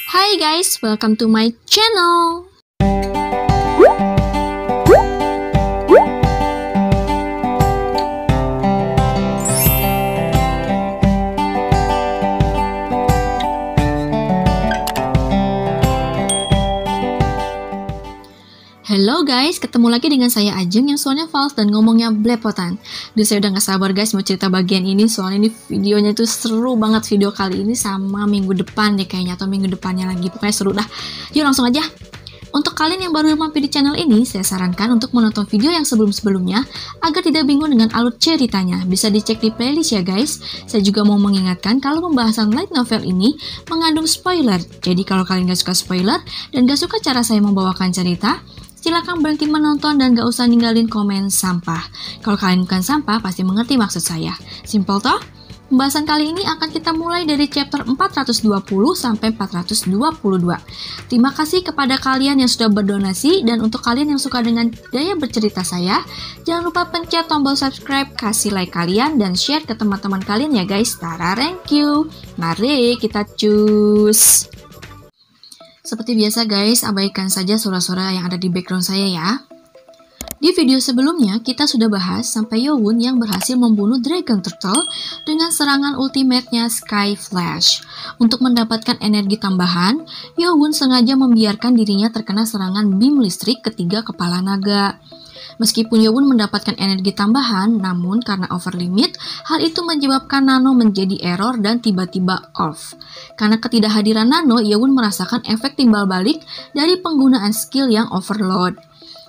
Hi guys, welcome to my channel. Halo guys, ketemu lagi dengan saya Ajeng yang suaranya false dan ngomongnya belepotan. Duh, saya udah gak sabar guys mau cerita bagian ini, soalnya ini videonya itu seru banget. Video kali ini sama minggu depan deh kayaknya, atau minggu depannya lagi, pokoknya seru dah. Yuk langsung aja. Untuk kalian yang baru mampir di channel ini, saya sarankan untuk menonton video yang sebelum-sebelumnya agar tidak bingung dengan alur ceritanya. Bisa dicek di playlist ya guys. Saya juga mau mengingatkan kalau pembahasan light novel ini mengandung spoiler. Jadi kalau kalian gak suka spoiler dan gak suka cara saya membawakan cerita, silakan berhenti menonton dan gak usah ninggalin komen sampah. Kalau kalian bukan sampah, pasti mengerti maksud saya. Simple toh? Pembahasan kali ini akan kita mulai dari chapter 420 sampai 422. Terima kasih kepada kalian yang sudah berdonasi, dan untuk kalian yang suka dengan gaya bercerita saya, jangan lupa pencet tombol subscribe, kasih like kalian, dan share ke teman-teman kalian ya guys. Tara, thank you. Mari kita cus. Seperti biasa guys, abaikan saja suara-suara yang ada di background saya ya. Di video sebelumnya, kita sudah bahas sampai Yowon yang berhasil membunuh Dragon Turtle dengan serangan ultimate-nya Sky Flash. Untuk mendapatkan energi tambahan, Yowon sengaja membiarkan dirinya terkena serangan beam listrik ketiga kepala naga. Meskipun Yowon mendapatkan energi tambahan, namun karena over limit, hal itu menyebabkan Nano menjadi error dan tiba-tiba off. Karena ketidakhadiran Nano, Yowon merasakan efek timbal balik dari penggunaan skill yang overload.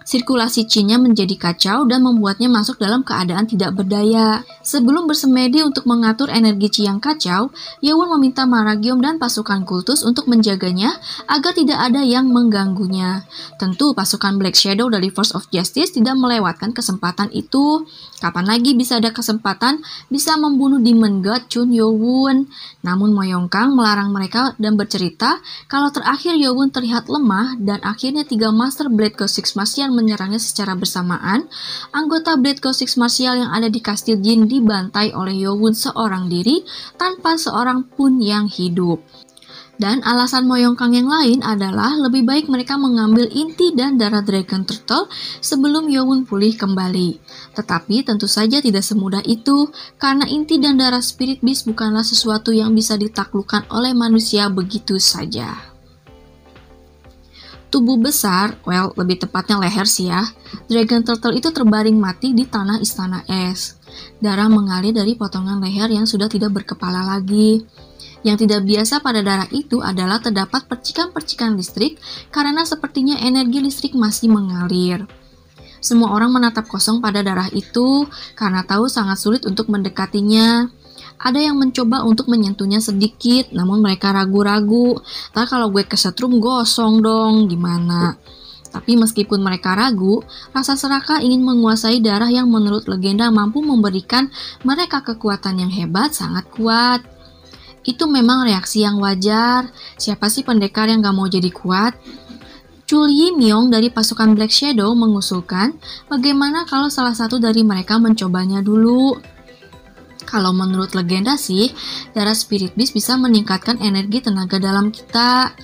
Sirkulasi Chi-nya menjadi kacau dan membuatnya masuk dalam keadaan tidak berdaya. Sebelum bersemedi untuk mengatur energi Chi yang kacau, Yowon meminta Maragium dan pasukan kultus untuk menjaganya agar tidak ada yang mengganggunya. Tentu pasukan Black Shadow dari Force of Justice tidak melewatkan kesempatan itu. Kapan lagi bisa ada kesempatan bisa membunuh Demon God Chun Yowon? Namun Mo Yongkang melarang mereka dan bercerita kalau terakhir Yowon terlihat lemah dan akhirnya 3 Master Blade Ghost Six Martial menyerangnya secara bersamaan. Anggota Blade Ghost Six Martial yang ada di Kastil Jin dibantai oleh Yowon seorang diri tanpa seorang pun yang hidup. Dan alasan Mo Yongkang yang lain adalah lebih baik mereka mengambil inti dan darah Dragon Turtle sebelum Yowon pulih kembali. Tetapi tentu saja tidak semudah itu, karena inti dan darah Spirit Beast bukanlah sesuatu yang bisa ditaklukkan oleh manusia begitu saja. Tubuh besar, lebih tepatnya leher sih ya, Dragon Turtle itu terbaring mati di tanah istana es. Darah mengalir dari potongan leher yang sudah tidak berkepala lagi. Yang tidak biasa pada darah itu adalah terdapat percikan-percikan listrik karena sepertinya energi listrik masih mengalir. Semua orang menatap kosong pada darah itu karena tahu sangat sulit untuk mendekatinya. Ada yang mencoba untuk menyentuhnya sedikit, namun mereka ragu-ragu. Ntar kalau gue kesetrum gosong dong, gimana? Tapi meskipun mereka ragu, rasa serakah ingin menguasai darah yang menurut legenda mampu memberikan mereka kekuatan yang hebat sangat kuat. Itu memang reaksi yang wajar. Siapa sih pendekar yang gak mau jadi kuat? Chul Yimyong dari pasukan Black Shadow mengusulkan bagaimana kalau salah satu dari mereka mencobanya dulu. Kalau menurut legenda sih, darah Spirit Beast bisa meningkatkan energi tenaga dalam kita.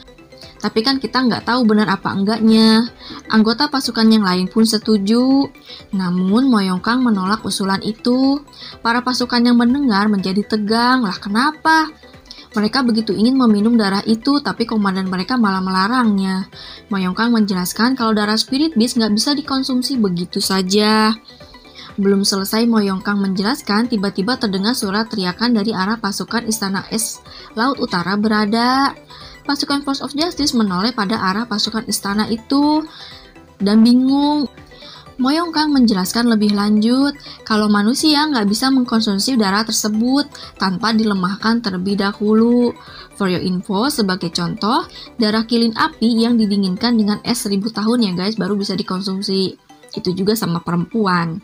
Tapi kan kita nggak tahu benar apa enggaknya. Anggota pasukan yang lain pun setuju. Namun Mo Yongkang menolak usulan itu. Para pasukan yang mendengar menjadi tegang. Lah kenapa? Mereka begitu ingin meminum darah itu, tapi komandan mereka malah melarangnya. Mo Yongkang menjelaskan kalau darah Spirit Beast nggak bisa dikonsumsi begitu saja. Belum selesai Mo Yongkang menjelaskan, tiba-tiba terdengar suara teriakan dari arah pasukan Istana Es Laut Utara berada. Pasukan Force of Justice menoleh pada arah pasukan istana itu dan bingung. Mo Yongkang menjelaskan lebih lanjut kalau manusia nggak bisa mengkonsumsi darah tersebut tanpa dilemahkan terlebih dahulu. For your info, sebagai contoh, darah kilin api yang didinginkan dengan es 1000 tahun ya guys baru bisa dikonsumsi. Itu juga sama perempuan.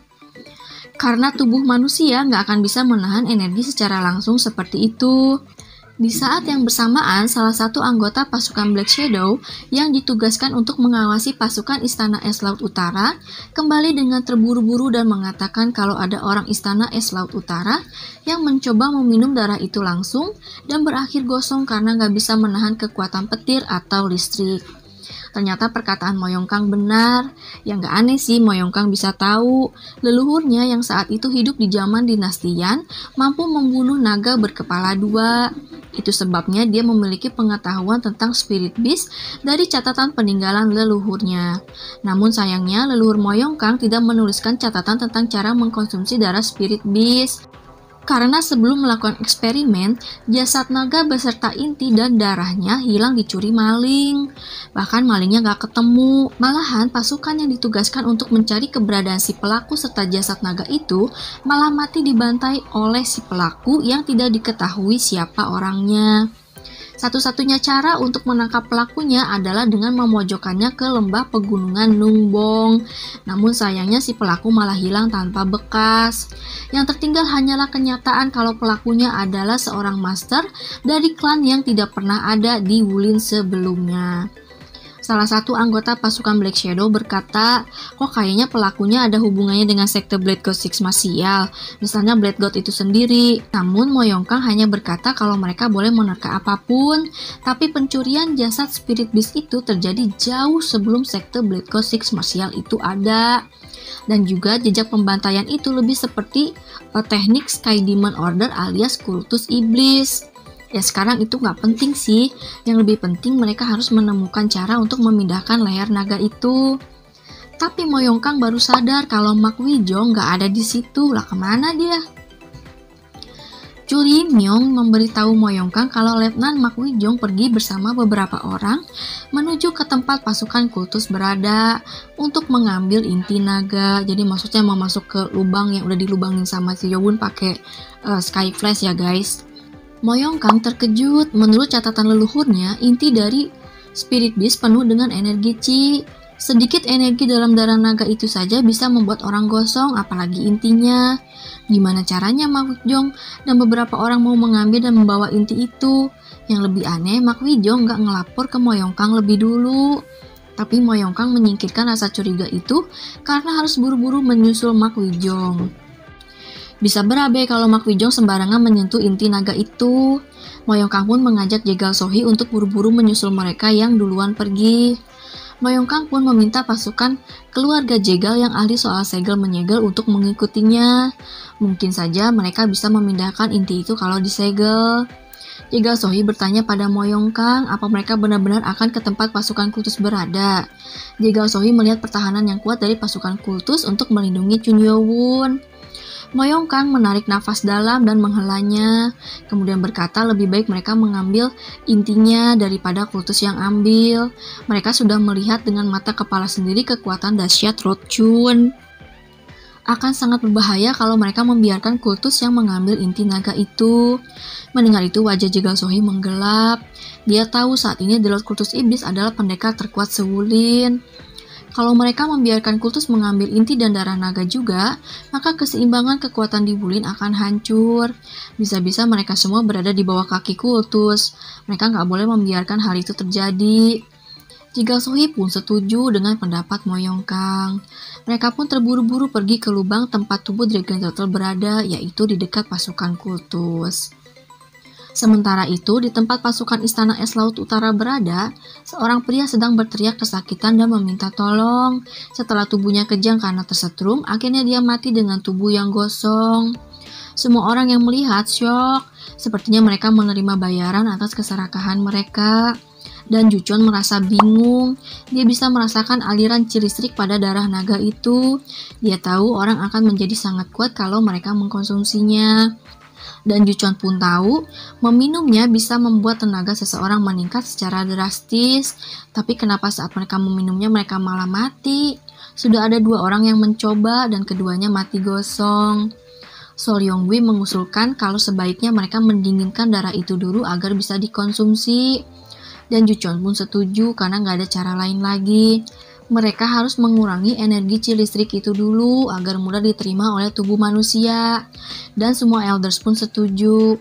Karena tubuh manusia nggak akan bisa menahan energi secara langsung seperti itu. Di saat yang bersamaan, salah satu anggota pasukan Black Shadow yang ditugaskan untuk mengawasi pasukan Istana Es Laut Utara kembali dengan terburu-buru dan mengatakan kalau ada orang Istana Es Laut Utara yang mencoba meminum darah itu langsung dan berakhir gosong karena nggak bisa menahan kekuatan petir atau listrik. Ternyata perkataan Moyongkang benar. Yang gak aneh sih, Moyongkang bisa tahu leluhurnya yang saat itu hidup di zaman dinastian mampu membunuh naga berkepala dua. Itu sebabnya dia memiliki pengetahuan tentang spirit beast dari catatan peninggalan leluhurnya. Namun sayangnya leluhur Moyongkang tidak menuliskan catatan tentang cara mengkonsumsi darah spirit beast. Karena sebelum melakukan eksperimen, jasad naga beserta inti dan darahnya hilang dicuri maling. Bahkan malingnya gak ketemu. Malahan pasukan yang ditugaskan untuk mencari keberadaan si pelaku serta jasad naga itu malah mati dibantai oleh si pelaku yang tidak diketahui siapa orangnya. Satu-satunya cara untuk menangkap pelakunya adalah dengan memojokkannya ke lembah pegunungan Nungbong. Namun sayangnya si pelaku malah hilang tanpa bekas. Yang tertinggal hanyalah kenyataan kalau pelakunya adalah seorang master dari klan yang tidak pernah ada di Wulin sebelumnya. Salah satu anggota pasukan Black Shadow berkata, kok kayaknya pelakunya ada hubungannya dengan sekte Blade God Six Martial, misalnya Blade God itu sendiri. Namun Moyongkang hanya berkata kalau mereka boleh menerka apapun, tapi pencurian jasad Spirit Beast itu terjadi jauh sebelum sekte Blade God Six Martial itu ada. Dan juga jejak pembantaian itu lebih seperti teknik Sky Demon Order alias kultus iblis. Ya sekarang itu nggak penting sih, yang lebih penting mereka harus menemukan cara untuk memindahkan leher naga itu. Tapi Moyongkang baru sadar kalau Mak Wijong nggak ada di situ, lah kemana dia? Chu Limyong memberitahu Moyongkang kalau Letnan Mak Wijong pergi bersama beberapa orang menuju ke tempat pasukan kultus berada untuk mengambil inti naga. Jadi maksudnya mau masuk ke lubang yang udah dilubangin sama si Yobun pakai Sky Flash ya guys. Moyongkang terkejut. Menurut catatan leluhurnya, inti dari Spirit Beast penuh dengan energi Qi. Sedikit energi dalam darah naga itu saja bisa membuat orang gosong, apalagi intinya. Gimana caranya Mak Wijong dan beberapa orang mau mengambil dan membawa inti itu? Yang lebih aneh, Mak Wijong nggak ngelapor ke Moyongkang lebih dulu. Tapi Moyongkang menyingkirkan rasa curiga itu karena harus buru-buru menyusul Mak Wijong. Bisa berabe kalau Mak Wijong sembarangan menyentuh inti naga itu. Moyongkang pun mengajak Jegal Sohi untuk buru-buru menyusul mereka yang duluan pergi. Moyongkang pun meminta pasukan keluarga Jegal yang ahli soal segel menyegel untuk mengikutinya. Mungkin saja mereka bisa memindahkan inti itu kalau disegel. Jegal Sohi bertanya pada Moyongkang apa mereka benar-benar akan ke tempat pasukan kultus berada. Jegal Sohi melihat pertahanan yang kuat dari pasukan kultus untuk melindungi Chun Yo-won. Moyongkang menarik nafas dalam dan menghelanya, kemudian berkata lebih baik mereka mengambil intinya daripada kultus yang ambil. Mereka sudah melihat dengan mata kepala sendiri kekuatan dahsyat Road Chun. Akan sangat berbahaya kalau mereka membiarkan kultus yang mengambil inti naga itu. Mendengar itu wajah Jegal Sohi menggelap. Dia tahu saat ini The Lord Kultus Iblis adalah pendekar terkuat se-Wulin. Kalau mereka membiarkan kultus mengambil inti dan darah naga juga, maka keseimbangan kekuatan di Wulin akan hancur. Bisa-bisa mereka semua berada di bawah kaki kultus. Mereka nggak boleh membiarkan hal itu terjadi. Jegal Sohi pun setuju dengan pendapat Moyongkang. Mereka pun terburu-buru pergi ke lubang tempat tubuh Dragon Turtle berada, yaitu di dekat pasukan kultus. Sementara itu, di tempat pasukan Istana Es Laut Utara berada, seorang pria sedang berteriak kesakitan dan meminta tolong. Setelah tubuhnya kejang karena tersetrum, akhirnya dia mati dengan tubuh yang gosong. Semua orang yang melihat syok, sepertinya mereka menerima bayaran atas keserakahan mereka. Dan Juchon merasa bingung, dia bisa merasakan aliran Qi listrik pada darah naga itu. Dia tahu orang akan menjadi sangat kuat kalau mereka mengkonsumsinya. Dan Juchon pun tahu, meminumnya bisa membuat tenaga seseorang meningkat secara drastis. Tapi kenapa saat mereka meminumnya mereka malah mati? Sudah ada 2 orang yang mencoba dan keduanya mati gosong. Sol Yonghui mengusulkan kalau sebaiknya mereka mendinginkan darah itu dulu agar bisa dikonsumsi. Dan Juchon pun setuju karena nggak ada cara lain lagi. Mereka harus mengurangi energi Qi listrik itu dulu agar mudah diterima oleh tubuh manusia. Dan semua elders pun setuju.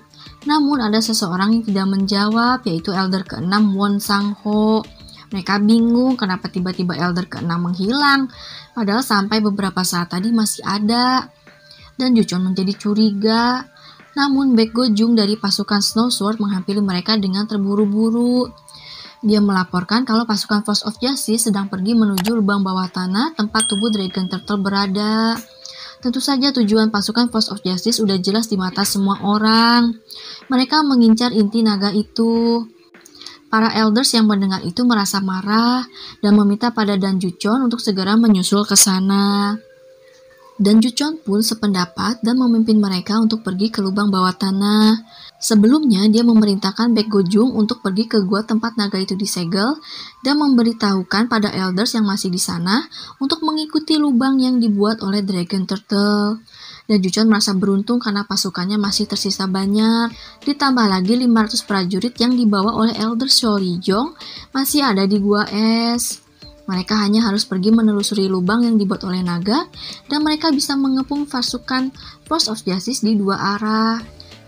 Namun ada seseorang yang tidak menjawab, yaitu Elder ke-6 Won Sang-ho. Mereka bingung kenapa tiba-tiba Elder ke-6 menghilang, padahal sampai beberapa saat tadi masih ada. Dan Juchon menjadi curiga. Namun Baek Go-jung dari pasukan Snow Sword menghampiri mereka dengan terburu-buru. Dia melaporkan kalau pasukan Force of Justice sedang pergi menuju lubang bawah tanah tempat tubuh Dragon Turtle berada. Tentu saja tujuan pasukan Force of Justice udah jelas di mata semua orang. Mereka mengincar inti naga itu. Para elders yang mendengar itu merasa marah dan meminta pada Dan Juchon untuk segera menyusul ke sana. Dan Juchon pun sependapat dan memimpin mereka untuk pergi ke lubang bawah tanah. Sebelumnya dia memerintahkan Baek Go-jung untuk pergi ke gua tempat naga itu disegel dan memberitahukan pada elders yang masih di sana untuk mengikuti lubang yang dibuat oleh Dragon Turtle. Dan Juchon merasa beruntung karena pasukannya masih tersisa banyak. Ditambah lagi 500 prajurit yang dibawa oleh Elder Shorijong masih ada di gua es. Mereka hanya harus pergi menelusuri lubang yang dibuat oleh naga dan mereka bisa mengepung pasukan Force of Justice di dua arah.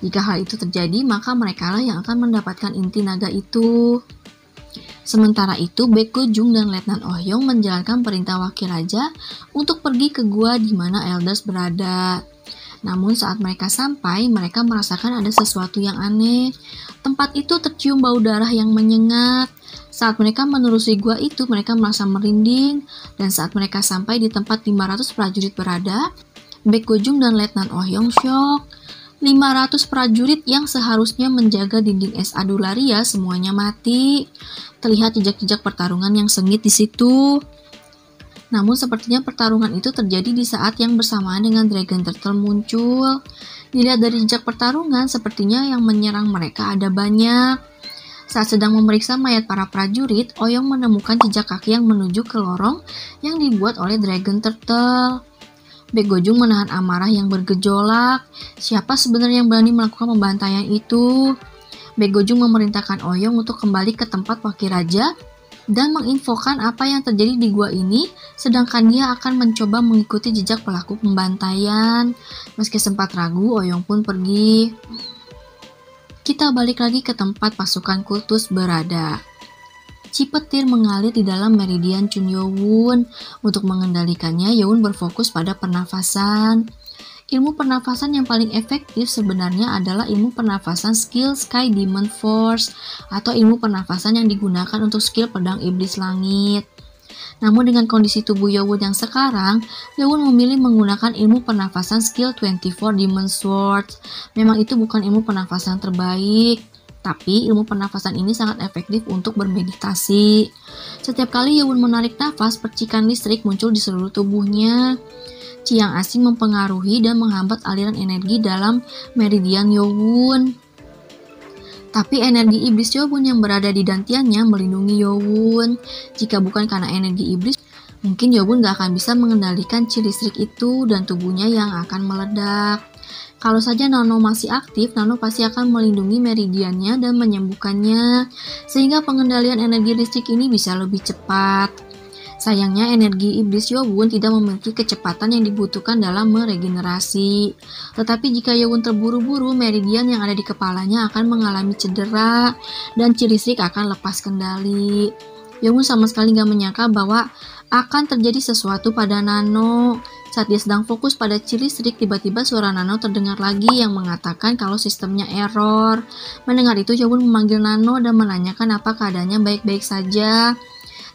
Jika hal itu terjadi, maka merekalah yang akan mendapatkan inti naga itu. Sementara itu, Baek Go-jung dan Letnan Oh Hyung menjalankan perintah wakil raja untuk pergi ke gua di mana elders berada. Namun saat mereka sampai, mereka merasakan ada sesuatu yang aneh. Tempat itu tercium bau darah yang menyengat. Saat mereka menelusuri gua itu, mereka merasa merinding. Dan saat mereka sampai di tempat 500 prajurit berada, Baek Go-jung dan Letnan Oh Hyung syok. 500 prajurit yang seharusnya menjaga dinding es Adularia semuanya mati. Terlihat jejak-jejak pertarungan yang sengit di situ. Namun sepertinya pertarungan itu terjadi di saat yang bersamaan dengan Dragon Turtle muncul. Dilihat dari jejak pertarungan, sepertinya yang menyerang mereka ada banyak. Saat sedang memeriksa mayat para prajurit, Oyong menemukan jejak kaki yang menuju ke lorong yang dibuat oleh Dragon Turtle. Baek Go-jung menahan amarah yang bergejolak. Siapa sebenarnya yang berani melakukan pembantaian itu? Baek Go-jung memerintahkan Oyong untuk kembali ke tempat wakil raja dan menginfokan apa yang terjadi di gua ini, sedangkan dia akan mencoba mengikuti jejak pelaku pembantaian. Meski sempat ragu, Oyong pun pergi. Kita balik lagi ke tempat pasukan kultus berada. Chi petir mengalir di dalam meridian Chun Yo-won. Untuk mengendalikannya, Yo-won berfokus pada pernafasan. Ilmu pernafasan yang paling efektif sebenarnya adalah ilmu pernafasan skill Sky Demon Force atau ilmu pernafasan yang digunakan untuk skill pedang iblis langit. Namun dengan kondisi tubuh Yo-won yang sekarang, Yo-won memilih menggunakan ilmu pernafasan skill 24 Demon Sword. Memang itu bukan ilmu pernafasan terbaik, tapi ilmu pernafasan ini sangat efektif untuk bermeditasi. Setiap kali Yo-won menarik nafas, percikan listrik muncul di seluruh tubuhnya. Chi yang asing mempengaruhi dan menghambat aliran energi dalam meridian Yo-won. Tapi energi iblis Yo-won yang berada di dantiannya melindungi Yo-won. Jika bukan karena energi iblis, mungkin Yo-won gak akan bisa mengendalikan chi listrik itu dan tubuhnya yang akan meledak. Kalau saja Nano masih aktif, Nano pasti akan melindungi meridiannya dan menyembuhkannya, sehingga pengendalian energi listrik ini bisa lebih cepat. Sayangnya energi iblis Yo-won tidak memiliki kecepatan yang dibutuhkan dalam meregenerasi. Tetapi jika Yo-won terburu-buru, meridian yang ada di kepalanya akan mengalami cedera dan chi listrik akan lepas kendali. Yo-won sama sekali gak menyangka bahwa akan terjadi sesuatu pada Nano. Saat dia sedang fokus pada chi listrik, tiba-tiba suara Nano terdengar lagi yang mengatakan kalau sistemnya error. Mendengar itu, Yo-won memanggil Nano dan menanyakan apa keadaannya baik-baik saja.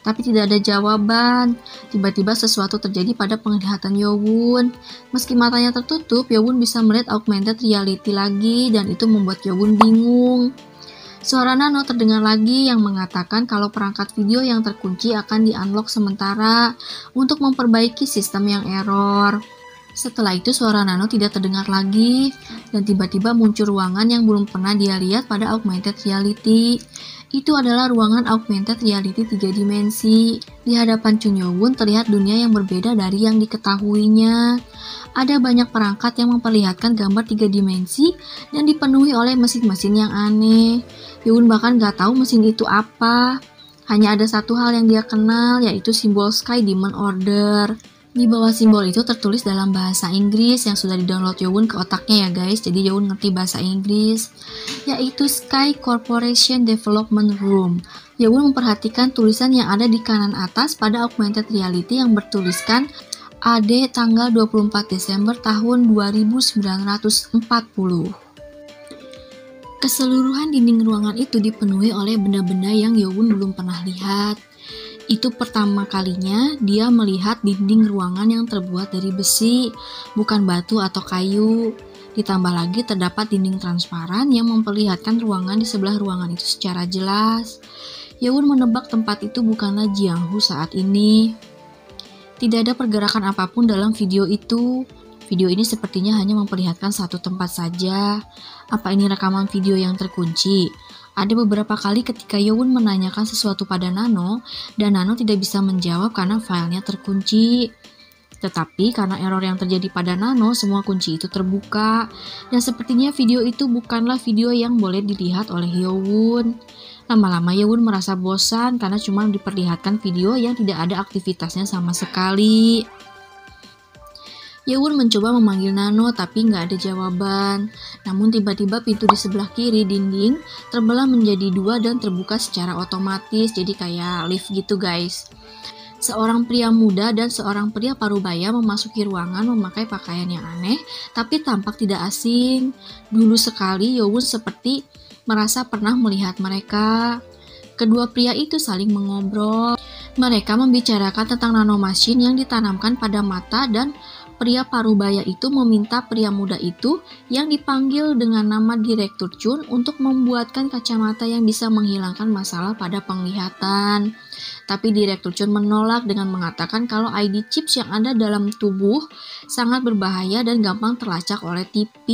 Tapi tidak ada jawaban. Tiba-tiba sesuatu terjadi pada penglihatan Yo-won. Meski matanya tertutup, Yo-won bisa melihat augmented reality lagi dan itu membuat Yo-won bingung. Suara Nano terdengar lagi yang mengatakan kalau perangkat video yang terkunci akan di-unlock sementara untuk memperbaiki sistem yang error. Setelah itu suara Nano tidak terdengar lagi dan tiba-tiba muncul ruangan yang belum pernah dia lihat pada augmented reality. Itu adalah ruangan augmented reality 3 dimensi. Di hadapan Chun Yo-won terlihat dunia yang berbeda dari yang diketahuinya. Ada banyak perangkat yang memperlihatkan gambar 3 dimensi dan dipenuhi oleh mesin-mesin yang aneh. Yo-won bahkan gak tahu mesin itu apa. Hanya ada satu hal yang dia kenal, yaitu simbol Sky Demon Order. Di bawah simbol itu tertulis dalam bahasa Inggris yang sudah di-download Yowon ke otaknya ya guys. Jadi Yowon ngerti bahasa Inggris, yaitu Sky Corporation Development Room. Yowon memperhatikan tulisan yang ada di kanan atas pada augmented reality yang bertuliskan AD tanggal 24 Desember tahun 2940. Keseluruhan dinding ruangan itu dipenuhi oleh benda-benda yang Yowon belum pernah lihat. Itu pertama kalinya dia melihat dinding ruangan yang terbuat dari besi, bukan batu atau kayu. Ditambah lagi terdapat dinding transparan yang memperlihatkan ruangan di sebelah ruangan itu secara jelas. Yowon menebak tempat itu bukanlah Jianghu saat ini. Tidak ada pergerakan apapun dalam video itu. Video ini sepertinya hanya memperlihatkan satu tempat saja. Apa ini rekaman video yang terkunci? Ada beberapa kali ketika Yowon menanyakan sesuatu pada Nano, dan Nano tidak bisa menjawab karena filenya terkunci. Tetapi karena error yang terjadi pada Nano, semua kunci itu terbuka. Dan sepertinya video itu bukanlah video yang boleh dilihat oleh Yowon. Lama-lama Yowon merasa bosan karena cuma diperlihatkan video yang tidak ada aktivitasnya sama sekali. Yowon mencoba memanggil Nano tapi nggak ada jawaban. Namun tiba-tiba pintu di sebelah kiri dinding terbelah menjadi dua dan terbuka secara otomatis. Jadi kayak lift gitu guys. Seorang pria muda dan seorang pria parubaya memasuki ruangan memakai pakaian yang aneh tapi tampak tidak asing. Dulu sekali Yowon seperti merasa pernah melihat mereka. Kedua pria itu saling mengobrol. Mereka membicarakan tentang nanomesin yang ditanamkan pada mata dan pria parubaya itu meminta pria muda itu yang dipanggil dengan nama Direktur Chun untuk membuatkan kacamata yang bisa menghilangkan masalah pada penglihatan. Tapi Direktur Chun menolak dengan mengatakan kalau ID chips yang ada dalam tubuh sangat berbahaya dan gampang terlacak oleh TV.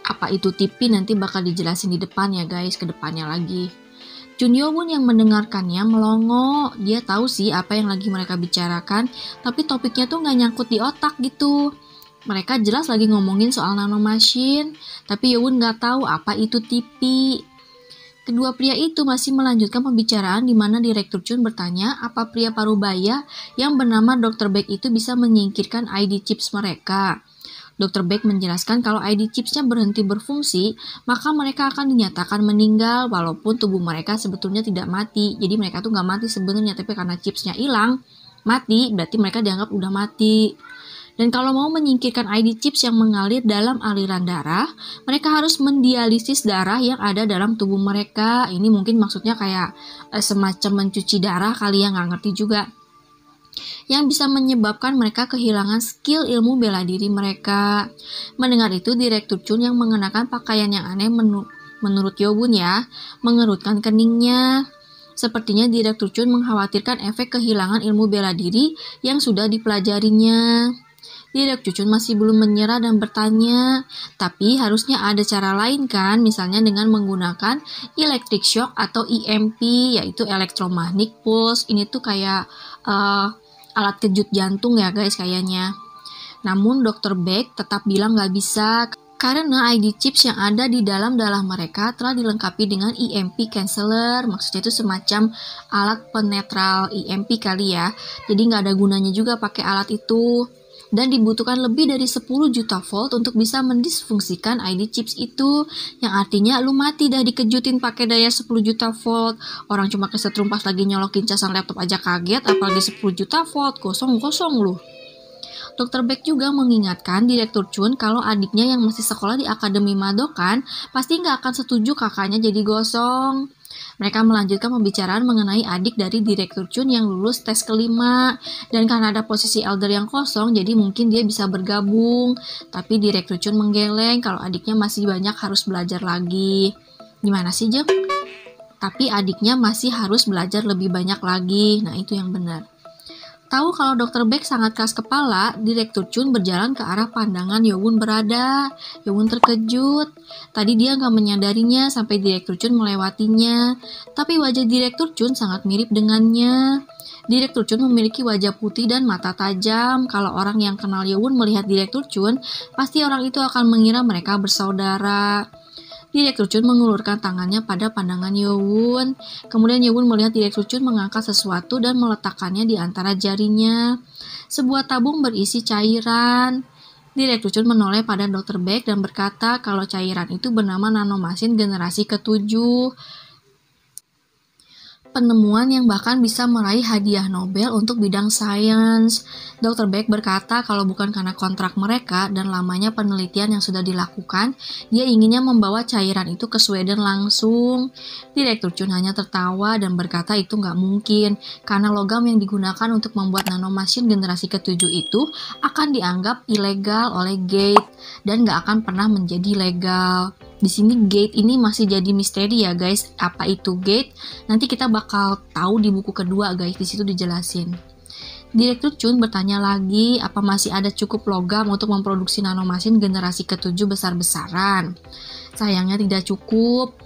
Apa itu TV nanti bakal dijelasin di depan ya guys, ke depannya lagi. Chun Yowon yang mendengarkannya melongo. Dia tahu sih apa yang lagi mereka bicarakan, tapi topiknya tuh nggak nyangkut di otak gitu. Mereka jelas lagi ngomongin soal nanomesin, tapi Yowon nggak tahu apa itu TV. Kedua pria itu masih melanjutkan pembicaraan di mana Direktur Chun bertanya apa pria parubaya yang bernama Dr. Beck itu bisa menyingkirkan ID chips mereka. Dr. Beck menjelaskan kalau ID chipsnya berhenti berfungsi, maka mereka akan dinyatakan meninggal walaupun tubuh mereka sebetulnya tidak mati. Jadi mereka tuh nggak mati sebenarnya, tapi karena chipsnya hilang, mati, berarti mereka dianggap udah mati. Dan kalau mau menyingkirkan ID chips yang mengalir dalam aliran darah, mereka harus mendialisis darah yang ada dalam tubuh mereka. Ini mungkin maksudnya kayak semacam mencuci darah kali ya, nggak ngerti juga. Yang bisa menyebabkan mereka kehilangan skill ilmu bela diri mereka. Mendengar itu, Direktur Chun yang mengenakan pakaian yang aneh menurut Yowon ya, mengerutkan keningnya. Sepertinya Direktur Chun mengkhawatirkan efek kehilangan ilmu bela diri yang sudah dipelajarinya. Direktur Chun masih belum menyerah dan bertanya, tapi harusnya ada cara lain kan, misalnya dengan menggunakan electric shock atau EMP, yaitu electromagnetic pulse. Ini tuh kayak alat kejut jantung ya guys kayaknya. Namun Dr. Beck tetap bilang nggak bisa karena ID chips yang ada di dalam darah mereka telah dilengkapi dengan EMP canceller. Maksudnya itu semacam alat penetral EMP kali ya. Jadi nggak ada gunanya juga pakai alat itu. Dan dibutuhkan lebih dari 10 juta volt untuk bisa mendisfungsikan ID chips itu. Yang artinya lu mati dah dikejutin pakai daya 10 juta volt. Orang cuma kesetrum pas lagi nyolokin casan laptop aja kaget, apalagi 10 juta volt, kosong-kosong lu. Dr. Beck juga mengingatkan Direktur Chun kalau adiknya yang masih sekolah di Akademi Madokan pasti nggak akan setuju kakaknya jadi gosong. Mereka melanjutkan pembicaraan mengenai adik dari Direktur Chun yang lulus tes kelima. Dan karena ada posisi elder yang kosong, jadi mungkin dia bisa bergabung. Tapi Direktur Chun menggeleng kalau adiknya masih banyak harus belajar lagi. Gimana sih, Jeng? Tapi adiknya masih harus belajar lebih banyak lagi. Nah, itu yang benar. Tahu kalau Dr. Beck sangat keras kepala, Direktur Chun berjalan ke arah pandangan Yowon berada. Yowon terkejut. Tadi dia nggak menyadarinya sampai Direktur Chun melewatinya. Tapi wajah Direktur Chun sangat mirip dengannya. Direktur Chun memiliki wajah putih dan mata tajam. Kalau orang yang kenal Yowon melihat Direktur Chun, pasti orang itu akan mengira mereka bersaudara. Direktur Chun mengulurkan tangannya pada pandangan Yowon. Kemudian Yowon melihat Direktur Chun mengangkat sesuatu dan meletakkannya di antara jarinya. sebuah tabung berisi cairan. Direktur Chun menoleh pada Dr. Beck dan berkata kalau cairan itu bernama nanomesin generasi ke-7. Penemuan yang bahkan bisa meraih hadiah Nobel untuk bidang sains. Dr. Beck berkata kalau bukan karena kontrak mereka dan lamanya penelitian yang sudah dilakukan, dia inginnya membawa cairan itu ke Sweden langsung. Direktur Chun hanya tertawa dan berkata itu nggak mungkin, karena logam yang digunakan untuk membuat nanomesin generasi ke-7 itu akan dianggap ilegal oleh Gates dan nggak akan pernah menjadi legal. Di sini gate ini masih jadi misteri ya guys, apa itu gate? Nanti kita bakal tahu di buku kedua guys, di situ dijelasin. Direktur Chun bertanya lagi, apa masih ada cukup logam untuk memproduksi nanomesin generasi ke-7 besar-besaran? Sayangnya tidak cukup.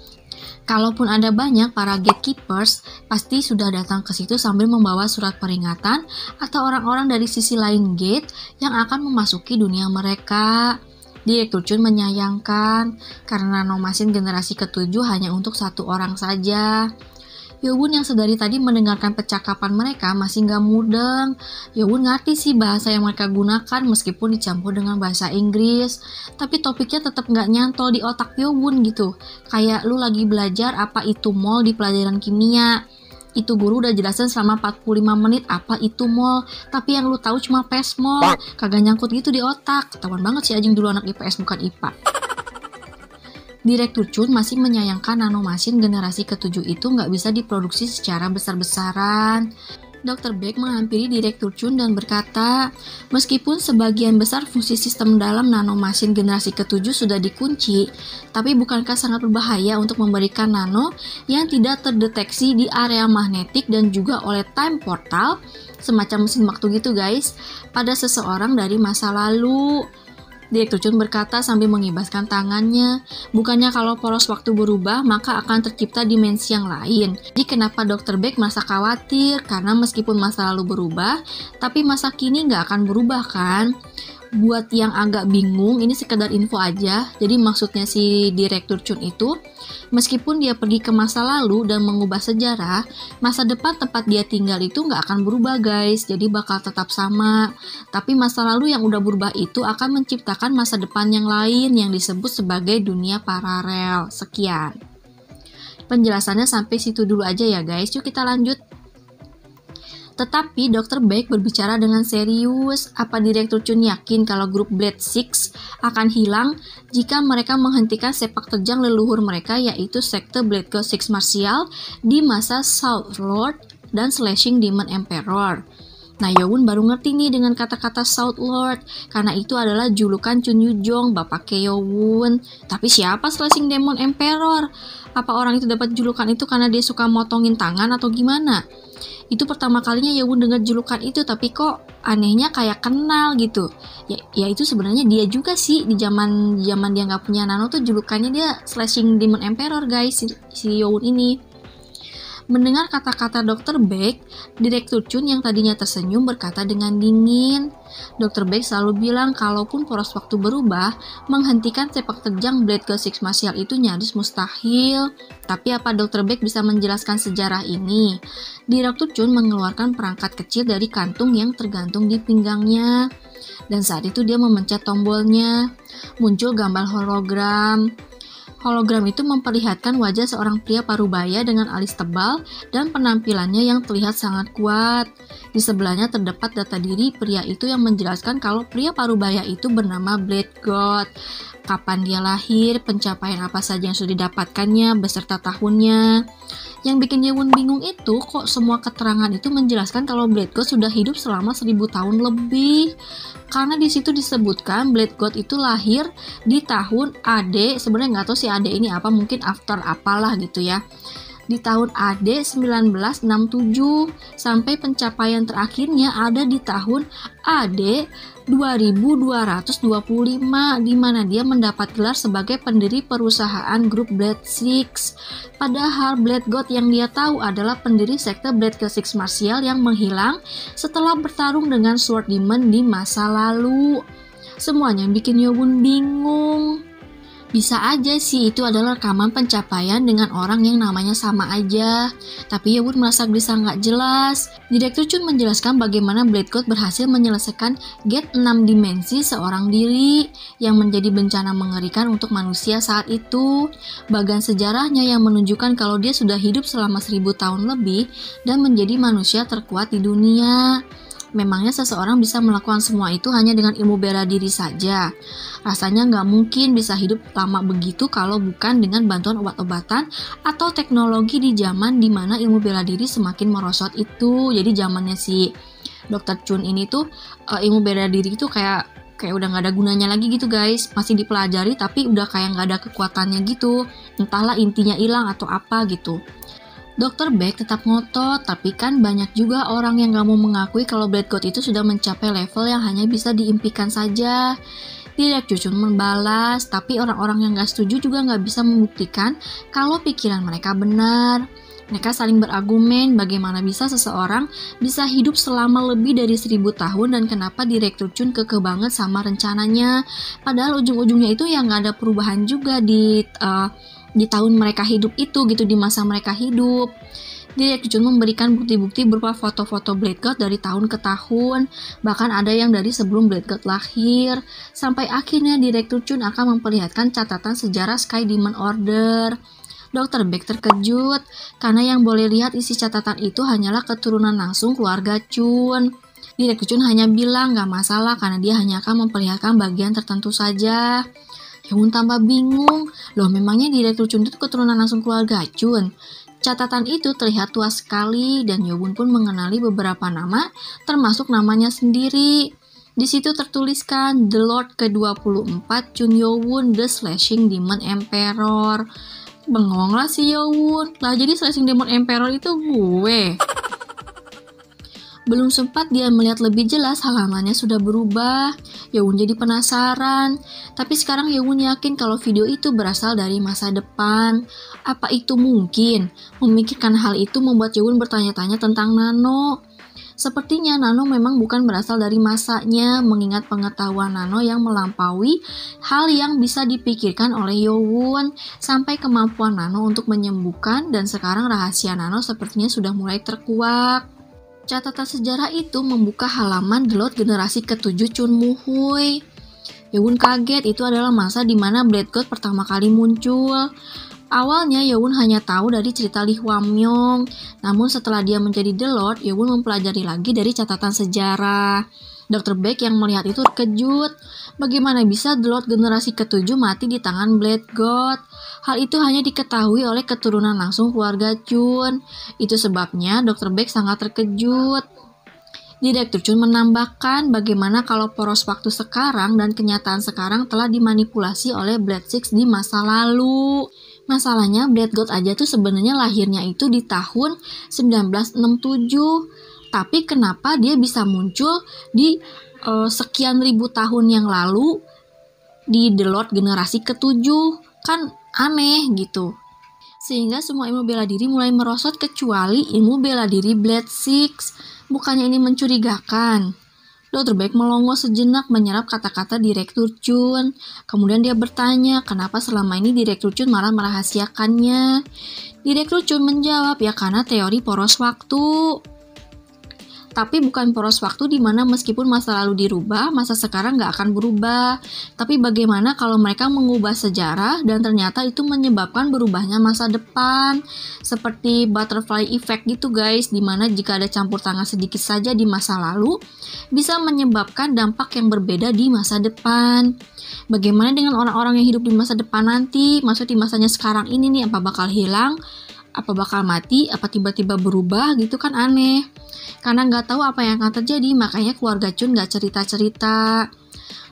Kalaupun ada banyak para gatekeepers, pasti sudah datang ke situ sambil membawa surat peringatan atau orang-orang dari sisi lain gate yang akan memasuki dunia mereka. Direktur Chun menyayangkan karena nanomesin generasi ke-7 hanya untuk satu orang saja. Yowun yang sedari tadi mendengarkan percakapan mereka masih nggak mudeng. Yowun ngerti sih bahasa yang mereka gunakan meskipun dicampur dengan bahasa Inggris. Tapi topiknya tetap nggak nyantol di otak Yowun gitu. Kayak lu lagi belajar apa itu mol di pelajaran kimia. Itu guru udah jelasin selama 45 menit apa itu mol, tapi yang lu tahu cuma pesmol, kagak nyangkut gitu di otak. Ketahuan banget sih Ajeng dulu anak IPS bukan IPA. Direktur Chun masih menyayangkan nanomesin generasi ke-7 itu nggak bisa diproduksi secara besar-besaran. Dr. Beck menghampiri Direktur Chun dan berkata, meskipun sebagian besar fungsi sistem dalam nanomesin generasi ke-7 sudah dikunci, tapi bukankah sangat berbahaya untuk memberikan nano yang tidak terdeteksi di area magnetik dan juga oleh time portal, semacam mesin waktu gitu guys, pada seseorang dari masa lalu. Direktur Chun berkata sambil mengibaskan tangannya, bukannya kalau poros waktu berubah maka akan tercipta dimensi yang lain. Jadi kenapa Dr. Beck merasa khawatir? Karena meskipun masa lalu berubah, tapi masa kini nggak akan berubah kan? Buat yang agak bingung, ini sekedar info aja. Jadi maksudnya si Direktur Chun itu, meskipun dia pergi ke masa lalu dan mengubah sejarah, masa depan tempat dia tinggal itu nggak akan berubah guys, jadi bakal tetap sama. Tapi masa lalu yang udah berubah itu akan menciptakan masa depan yang lain yang disebut sebagai dunia paralel. Sekian. Penjelasannya sampai situ dulu aja ya guys, yuk kita lanjut. Tetapi Dr. Beck berbicara dengan serius, apa Direktur Chun yakin kalau grup Blade Six akan hilang jika mereka menghentikan sepak terjang leluhur mereka yaitu sekte Blade God Six Martial di masa South Lord dan Slashing Demon Emperor. Nah, Yowun baru ngerti nih dengan kata-kata South Lord, karena itu adalah julukan Chun Yujong, bapak Yowun. Tapi siapa Slashing Demon Emperor? Apa orang itu dapat julukan itu karena dia suka motongin tangan atau gimana? Itu pertama kalinya Yowun dengar julukan itu, tapi kok anehnya kayak kenal gitu. Ya itu sebenarnya dia juga sih, di zaman dia nggak punya nano tuh julukannya dia Slashing Demon Emperor guys, si Yowun ini. Mendengar kata-kata Dr. Beck, Direktur Chun yang tadinya tersenyum berkata dengan dingin. Dr. Beck selalu bilang kalaupun poros waktu berubah, menghentikan sepak terjang Blade God Six Martial itu nyaris mustahil. Tapi apa Dr. Beck bisa menjelaskan sejarah ini? Direktur Chun mengeluarkan perangkat kecil dari kantung yang tergantung di pinggangnya. Dan saat itu dia memencet tombolnya. Muncul gambar hologram. Hologram itu memperlihatkan wajah seorang pria parubaya dengan alis tebal dan penampilannya yang terlihat sangat kuat. Di sebelahnya terdapat data diri pria itu yang menjelaskan kalau pria parubaya itu bernama Blade God. Kapan dia lahir, pencapaian apa saja yang sudah didapatkannya, beserta tahunnya. Yang bikin Yewon bingung itu kok semua keterangan itu menjelaskan kalau Blade God sudah hidup selama 1000 tahun lebih. Karena di situ disebutkan Blade God itu lahir di tahun AD, sebenarnya nggak tahu si AD ini apa, mungkin after apalah gitu ya. Di tahun AD 1967 sampai pencapaian terakhirnya ada di tahun AD 2225 di mana dia mendapat gelar sebagai pendiri perusahaan grup Blade Six. Padahal Blade God yang dia tahu adalah pendiri sekte Blade God Six Martial yang menghilang setelah bertarung dengan Sword Demon di masa lalu. Semuanya bikin Yowun bingung. Bisa aja sih itu adalah rekaman pencapaian dengan orang yang namanya sama aja. Tapi Yewon merasa gelisah nggak jelas. Direktur Chun menjelaskan bagaimana Black God berhasil menyelesaikan gate 6 dimensi seorang diri yang menjadi bencana mengerikan untuk manusia saat itu. Bagian sejarahnya yang menunjukkan kalau dia sudah hidup selama 1000 tahun lebih dan menjadi manusia terkuat di dunia. Memangnya seseorang bisa melakukan semua itu hanya dengan ilmu bela diri saja? Rasanya nggak mungkin bisa hidup lama begitu kalau bukan dengan bantuan obat-obatan atau teknologi di zaman dimana ilmu bela diri semakin merosot itu. Jadi zamannya si Dr. Chun ini tuh ilmu bela diri itu kayak udah nggak ada gunanya lagi gitu guys. Masih dipelajari tapi udah kayak nggak ada kekuatannya gitu. Entahlah intinya hilang atau apa gitu. Dr. Beck tetap ngotot, tapi kan banyak juga orang yang gak mau mengakui kalau Black God itu sudah mencapai level yang hanya bisa diimpikan saja. Direktur Chun membalas, tapi orang-orang yang gak setuju juga gak bisa membuktikan kalau pikiran mereka benar. Mereka saling berargumen bagaimana bisa seseorang bisa hidup selama lebih dari 1000 tahun dan kenapa Direktur Chun kekeh banget sama rencananya. Padahal ujung-ujungnya itu yang gak ada perubahan juga di tahun mereka hidup itu gitu, di masa mereka hidup. Direktur Chun memberikan bukti-bukti berupa foto-foto Black God dari tahun ke tahun, bahkan ada yang dari sebelum Black God lahir, sampai akhirnya Direktur Chun akan memperlihatkan catatan sejarah Sky Demon Order. Dr. Beck terkejut, karena yang boleh lihat isi catatan itu hanyalah keturunan langsung keluarga Chun. Direktur Chun hanya bilang gak masalah karena dia hanya akan memperlihatkan bagian tertentu saja. Yewon tambah bingung, loh memangnya Direktur Chun itu keturunan langsung keluarga Chun? Catatan itu terlihat tua sekali dan Yewon pun mengenali beberapa nama, termasuk namanya sendiri. Di situ tertuliskan The Lord ke-24 Chun Yewon, The Slashing Demon Emperor. Bengong lah si Yewon, lah jadi Slashing Demon Emperor itu gue. Belum sempat dia melihat lebih jelas halamannya sudah berubah. Yewon jadi penasaran. Tapi sekarang Yewon yakin kalau video itu berasal dari masa depan. Apa itu mungkin? Memikirkan hal itu membuat Yewon bertanya-tanya tentang Nano. Sepertinya Nano memang bukan berasal dari masanya, mengingat pengetahuan Nano yang melampaui hal yang bisa dipikirkan oleh Yewon, sampai kemampuan Nano untuk menyembuhkan, dan sekarang rahasia Nano sepertinya sudah mulai terkuak. Catatan sejarah itu membuka halaman The Lord generasi ke-7 Chun Moo-hui. Yewon kaget, itu adalah masa di mana Black God pertama kali muncul. Awalnya Yewon hanya tahu dari cerita Lee Hwa-myung, namun setelah dia menjadi The Lord, Yewon mempelajari lagi dari catatan sejarah. Dr. Beck yang melihat itu terkejut. Bagaimana bisa The Lord generasi ke-7 mati di tangan Black God? Hal itu hanya diketahui oleh keturunan langsung keluarga Chun. Itu sebabnya Dr. Beck sangat terkejut. Direktur Chun menambahkan bagaimana kalau poros waktu sekarang dan kenyataan sekarang telah dimanipulasi oleh Black Six di masa lalu. Masalahnya Black God aja tuh sebenarnya lahirnya itu di tahun 1967. Tapi kenapa dia bisa muncul di sekian ribu tahun yang lalu di The Lord generasi ke-7? Kan aneh gitu. Sehingga semua ilmu bela diri mulai merosot kecuali ilmu bela diri Black Six. Bukannya ini mencurigakan? Dr. Beck melongo sejenak menyerap kata-kata Direktur Chun. Kemudian dia bertanya, kenapa selama ini Direktur Chun malah merahasiakannya? Direktur Chun menjawab, ya karena teori poros waktu. Tapi bukan poros waktu di mana meskipun masa lalu dirubah, masa sekarang nggak akan berubah. Tapi bagaimana kalau mereka mengubah sejarah dan ternyata itu menyebabkan berubahnya masa depan? Seperti butterfly effect gitu guys, di mana jika ada campur tangan sedikit saja di masa lalu, bisa menyebabkan dampak yang berbeda di masa depan. Bagaimana dengan orang-orang yang hidup di masa depan nanti? Maksud di masanya sekarang ini nih, apa bakal hilang? Apa bakal mati? Apa tiba-tiba berubah? Gitu kan aneh. Karena nggak tahu apa yang akan terjadi, makanya keluarga Chun nggak cerita-cerita.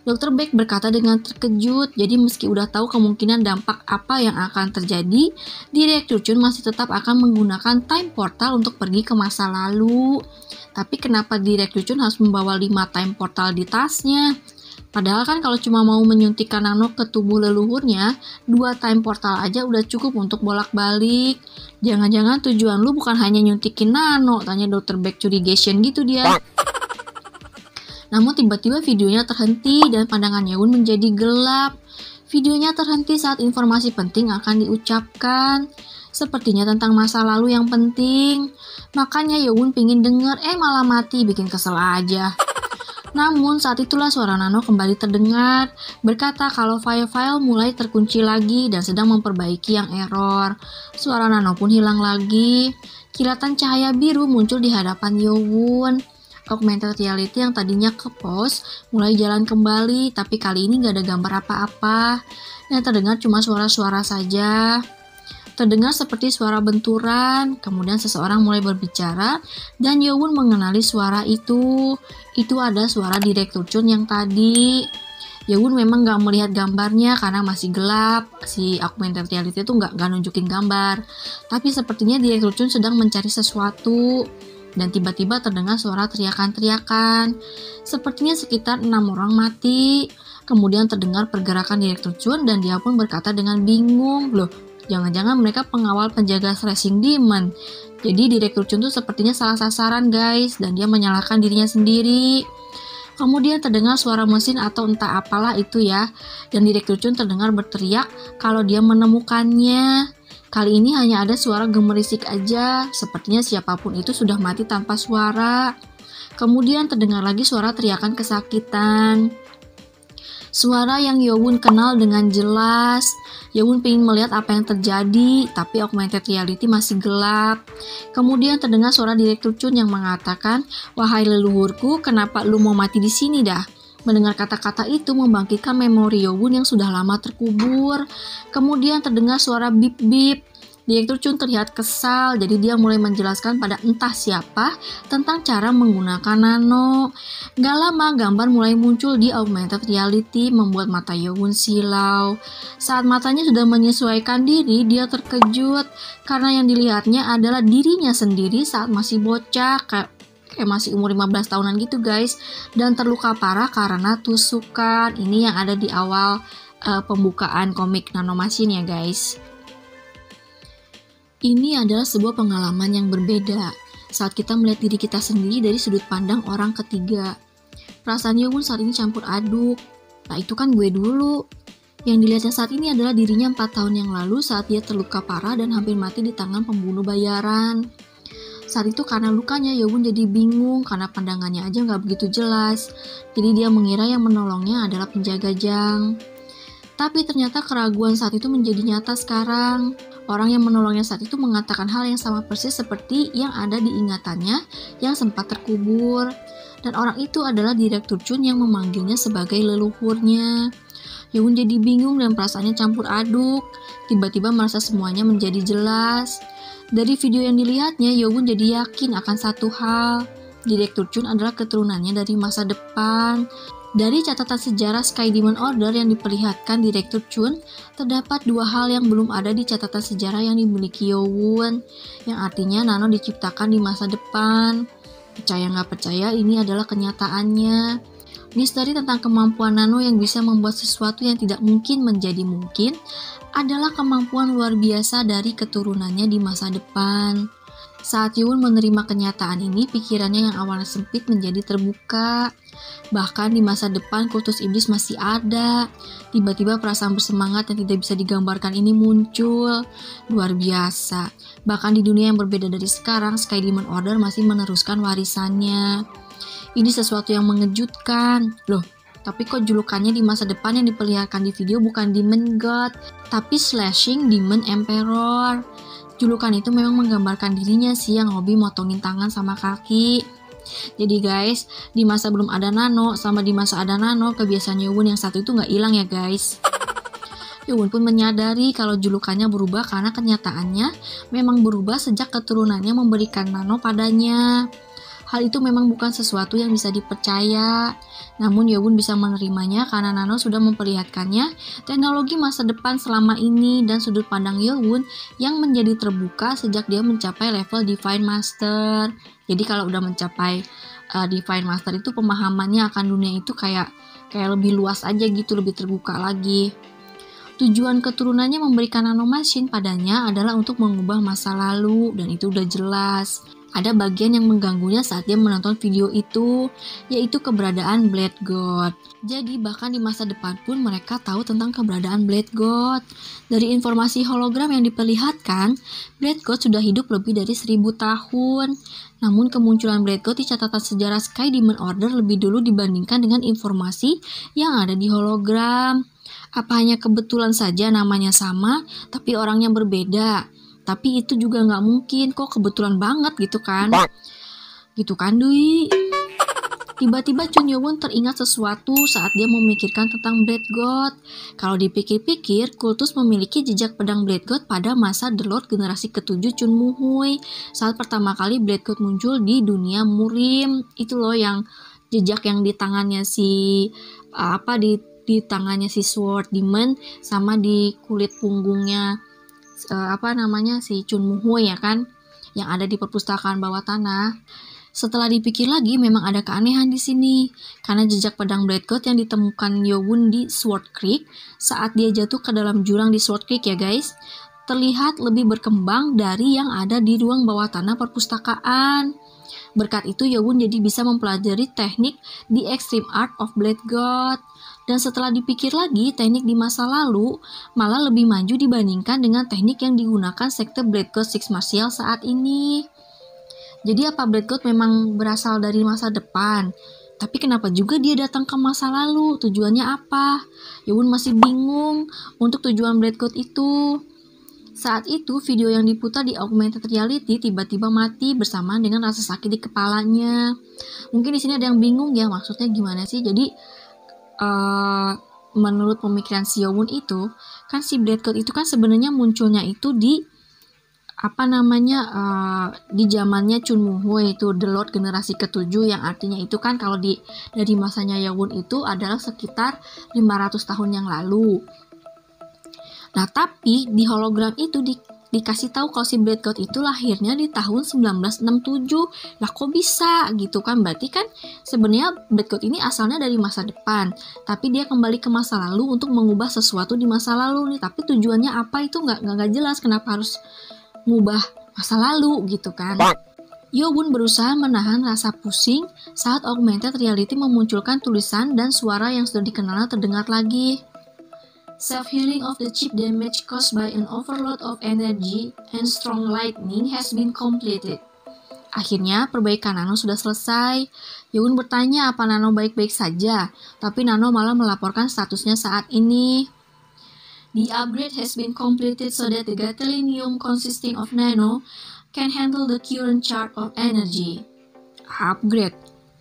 Dr. Beck berkata dengan terkejut, jadi meski udah tahu kemungkinan dampak apa yang akan terjadi, Direktur Chun masih tetap akan menggunakan time portal untuk pergi ke masa lalu. Tapi kenapa Direktur Chun harus membawa 5 time portal di tasnya? Padahal kan kalau cuma mau menyuntikkan Nano ke tubuh leluhurnya, 2 time portal aja udah cukup untuk bolak-balik. Jangan-jangan tujuan lu bukan hanya nyuntikin Nano, tanya Dr. Beck curigation gitu dia. Namun tiba-tiba videonya terhenti dan pandangan Yewon menjadi gelap. Videonya terhenti saat informasi penting akan diucapkan. Sepertinya tentang masa lalu yang penting. Makanya Yowon pingin denger, malah mati, bikin kesel aja. Namun saat itulah suara Nano kembali terdengar, berkata kalau file-file mulai terkunci lagi dan sedang memperbaiki yang error. Suara Nano pun hilang lagi. Kilatan cahaya biru muncul di hadapan Yowon. Augmented reality yang tadinya ke pause mulai jalan kembali, tapi kali ini gak ada gambar apa-apa. Yang terdengar cuma suara-suara saja. Terdengar seperti suara benturan, kemudian seseorang mulai berbicara, dan Yowon mengenali suara itu. Itu ada suara Direktur Chun yang tadi. Yowon memang gak melihat gambarnya karena masih gelap, si augmented reality itu gak nunjukin gambar. Tapi sepertinya Direktur Chun sedang mencari sesuatu, dan tiba-tiba terdengar suara teriakan-teriakan. Sepertinya sekitar 6 orang mati. Kemudian terdengar pergerakan Direktur Chun dan dia pun berkata dengan bingung, loh, jangan-jangan mereka pengawal penjaga Thrashing Demon. Jadi Direktur Chun tuh sepertinya salah sasaran guys, dan dia menyalahkan dirinya sendiri. Kemudian terdengar suara mesin atau entah apalah itu ya, dan Direktur Chun terdengar berteriak kalau dia menemukannya. Kali ini hanya ada suara gemerisik aja, sepertinya siapapun itu sudah mati tanpa suara. Kemudian terdengar lagi suara teriakan kesakitan. Suara yang Yowon kenal dengan jelas. Yowon ingin melihat apa yang terjadi, tapi augmented reality masih gelap. Kemudian terdengar suara Direktur Chun yang mengatakan, "Wahai leluhurku, kenapa lu mau mati di sini dah?" Mendengar kata-kata itu membangkitkan memori Yowon yang sudah lama terkubur. Kemudian terdengar suara bip-bip. Direktur Chun terlihat kesal, jadi dia mulai menjelaskan pada entah siapa tentang cara menggunakan nano. Gak lama gambar mulai muncul di augmented reality membuat mata Yowon silau. Saat matanya sudah menyesuaikan diri, dia terkejut karena yang dilihatnya adalah dirinya sendiri saat masih bocah, kayak masih umur 15 tahunan gitu guys, dan terluka parah karena tusukan. Ini yang ada di awal pembukaan komik Nano Machine ya guys. Ini adalah sebuah pengalaman yang berbeda saat kita melihat diri kita sendiri dari sudut pandang orang ketiga. Perasaan Yowon saat ini campur aduk. Nah itu kan gue dulu. Yang dilihatnya saat ini adalah dirinya 4 tahun yang lalu saat dia terluka parah dan hampir mati di tangan pembunuh bayaran. Saat itu karena lukanya Yowon jadi bingung karena pandangannya aja nggak begitu jelas. Jadi dia mengira yang menolongnya adalah penjaga Jang. Tapi ternyata keraguan saat itu menjadi nyata sekarang. Orang yang menolongnya saat itu mengatakan hal yang sama persis seperti yang ada di ingatannya yang sempat terkubur. Dan orang itu adalah Direktur Chun yang memanggilnya sebagai leluhurnya. Yowon jadi bingung dan perasaannya campur aduk. Tiba-tiba merasa semuanya menjadi jelas. Dari video yang dilihatnya, Yowon jadi yakin akan satu hal. Direktur Chun adalah keturunannya dari masa depan. Dari catatan sejarah Sky Demon Order yang diperlihatkan Direktur Chun, terdapat 2 hal yang belum ada di catatan sejarah yang dimiliki Yowon, yang artinya Nano diciptakan di masa depan. Percaya nggak percaya, ini adalah kenyataannya. Misteri tentang kemampuan Nano yang bisa membuat sesuatu yang tidak mungkin menjadi mungkin adalah kemampuan luar biasa dari keturunannya di masa depan. Saat Yowon menerima kenyataan ini, pikirannya yang awalnya sempit menjadi terbuka. Bahkan di masa depan kultus iblis masih ada. Tiba-tiba perasaan bersemangat yang tidak bisa digambarkan ini muncul. Luar biasa. Bahkan di dunia yang berbeda dari sekarang, Sky Demon Order masih meneruskan warisannya. Ini sesuatu yang mengejutkan. Loh, tapi kok julukannya di masa depan yang diperlihatkan di video bukan Demon God, tapi Slashing Demon Emperor. Julukan itu memang menggambarkan dirinya sih yang hobi motongin tangan sama kaki. Jadi guys, di masa belum ada Nano sama di masa ada Nano, kebiasaan Yowon yang satu itu nggak hilang ya guys. Yowon pun menyadari kalau julukannya berubah karena kenyataannya memang berubah sejak keturunannya memberikan Nano padanya. Hal itu memang bukan sesuatu yang bisa dipercaya. Namun Yowon bisa menerimanya karena Nano sudah memperlihatkannya teknologi masa depan selama ini dan sudut pandang Yowon yang menjadi terbuka sejak dia mencapai level Divine Master. Jadi kalau udah mencapai Divine Master itu pemahamannya akan dunia itu kayak lebih luas aja gitu, lebih terbuka lagi. Tujuan keturunannya memberikan Nano Machine padanya adalah untuk mengubah masa lalu dan itu udah jelas. ada bagian yang mengganggunya saat dia menonton video itu, yaitu keberadaan Blade God. Jadi bahkan di masa depan pun mereka tahu tentang keberadaan Blade God. Dari informasi hologram yang diperlihatkan, Blade God sudah hidup lebih dari 1000 tahun. Namun kemunculan Blade God di catatan sejarah Sky Demon Order lebih dulu dibandingkan dengan informasi yang ada di hologram. Apa hanya kebetulan saja namanya sama, tapi orangnya berbeda? Tapi itu juga nggak mungkin, kok kebetulan banget gitu kan? Gitu kan Dwi? Tiba-tiba Chun Yo-won teringat sesuatu saat dia memikirkan tentang Blade God. Kalau dipikir-pikir, kultus memiliki jejak pedang Blade God pada masa The Lord generasi ke-7 Chun Moo-hui. Saat pertama kali Blade God muncul di dunia Murim. Itu loh yang jejak yang di tangannya si di tangannya si Sword Demon sama di kulit punggungnya si Chun Moo-hui ya kan, yang ada di perpustakaan bawah tanah. Setelah dipikir lagi, memang ada keanehan di sini, karena jejak pedang Blade God yang ditemukan Yo-won di Sword Creek saat dia jatuh ke dalam jurang di Sword Creek ya guys, terlihat lebih berkembang dari yang ada di ruang bawah tanah perpustakaan. Berkat itu Yo-won jadi bisa mempelajari teknik The Extreme Art of Blade God. Dan setelah dipikir lagi, teknik di masa lalu malah lebih maju dibandingkan dengan teknik yang digunakan sekte Blade God Six Martial saat ini. Jadi apa Blade God memang berasal dari masa depan? Tapi kenapa juga dia datang ke masa lalu? Tujuannya apa? Yo-won masih bingung untuk tujuan Blade God itu. Saat itu, video yang diputar di augmented reality tiba-tiba mati bersamaan dengan rasa sakit di kepalanya. Mungkin di sini ada yang bingung ya, maksudnya gimana sih? Jadi menurut pemikiran si Yo-won itu, kan si Blade God itu kan sebenarnya munculnya itu di di zamannya Chun Moo-hui itu The Lord generasi ke-7, yang artinya itu kan kalau dari masanya Yo-won itu adalah sekitar 500 tahun yang lalu. Nah, tapi di hologram itu dikasih tahu kalau si Blade God itu lahirnya di tahun 1967. Lah kok bisa gitu kan? Berarti kan sebenarnya Blade God ini asalnya dari masa depan, tapi dia kembali ke masa lalu untuk mengubah sesuatu di masa lalu nih. Tapi tujuannya apa itu nggak jelas, kenapa harus ngubah masa lalu gitu kan? Yo-won berusaha menahan rasa pusing saat augmented reality memunculkan tulisan dan suara yang sudah dikenal terdengar lagi. Self-healing of the chip damage caused by an overload of energy and strong lightning has been completed. Akhirnya, perbaikan Nano sudah selesai. Yo-won bertanya apa Nano baik-baik saja, tapi Nano malah melaporkan statusnya saat ini. The upgrade has been completed so that the gadolinium consisting of Nano can handle the current charge of energy. Upgrade.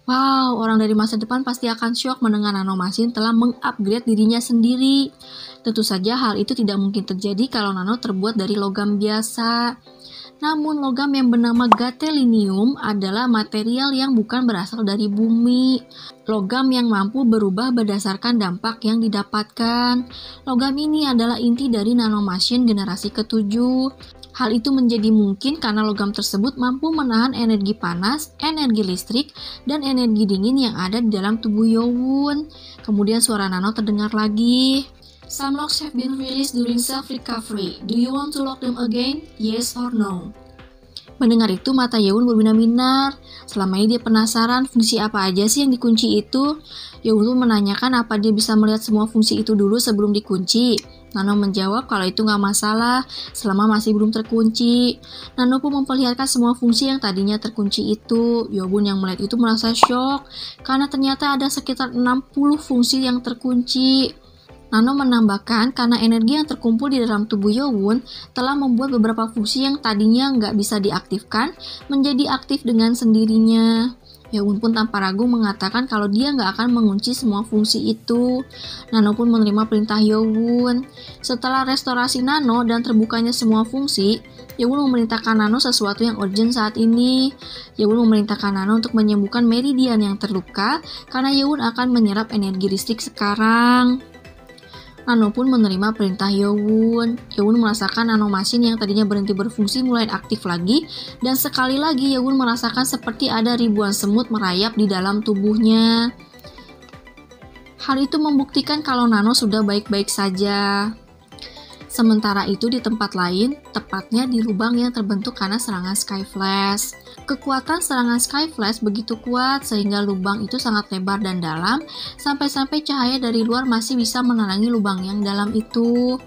Wow, orang dari masa depan pasti akan syok mendengar Nano Machine telah mengupgrade dirinya sendiri. Tentu saja hal itu tidak mungkin terjadi kalau Nano terbuat dari logam biasa. Namun logam yang bernama gadolinium adalah material yang bukan berasal dari bumi. Logam yang mampu berubah berdasarkan dampak yang didapatkan. Logam ini adalah inti dari Nano Machine generasi ke-7. Hal itu menjadi mungkin karena logam tersebut mampu menahan energi panas, energi listrik, dan energi dingin yang ada di dalam tubuh Yo-won. Kemudian suara Nano terdengar lagi. Some locks have been released during self-recovery. Do you want to lock them again? Yes or no? Mendengar itu, mata Yo-won berbinar-binar. Selama ini dia penasaran fungsi apa aja sih yang dikunci itu. Yo-won menanyakan apa dia bisa melihat semua fungsi itu dulu sebelum dikunci. Nano menjawab kalau itu nggak masalah selama masih belum terkunci. Nano pun memperlihatkan semua fungsi yang tadinya terkunci itu. Yo-won yang melihat itu merasa syok karena ternyata ada sekitar 60 fungsi yang terkunci. Nano menambahkan karena energi yang terkumpul di dalam tubuh Yo-won telah membuat beberapa fungsi yang tadinya nggak bisa diaktifkan menjadi aktif dengan sendirinya. Yo-won pun tanpa ragu mengatakan kalau dia nggak akan mengunci semua fungsi itu. Nano pun menerima perintah Yo-won. Setelah restorasi Nano dan terbukanya semua fungsi, Yo-won memerintahkan Nano sesuatu yang urgent saat ini. Yo-won memerintahkan Nano untuk menyembuhkan Meridian yang terluka karena Yo-won akan menyerap energi listrik sekarang. Nano pun menerima perintah Yo-won. Yo-won merasakan Nano Machine yang tadinya berhenti berfungsi mulai aktif lagi, dan sekali lagi Yo-won merasakan seperti ada ribuan semut merayap di dalam tubuhnya. Hal itu membuktikan kalau Nano sudah baik-baik saja. Sementara itu di tempat lain, tepatnya di lubang yang terbentuk karena serangan Sky Flash. Kekuatan serangan Sky Flash begitu kuat sehingga lubang itu sangat lebar dan dalam, sampai-sampai cahaya dari luar masih bisa menerangi lubang yang dalam itu.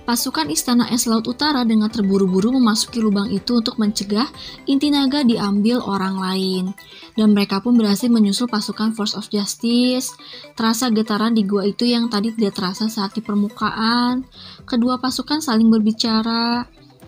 Pasukan Istana Es Laut Utara dengan terburu-buru memasuki lubang itu untuk mencegah inti naga diambil orang lain. Dan mereka pun berhasil menyusul pasukan Force of Justice. Terasa getaran di gua itu yang tadi tidak terasa saat di permukaan. Kedua pasukan saling berbicara.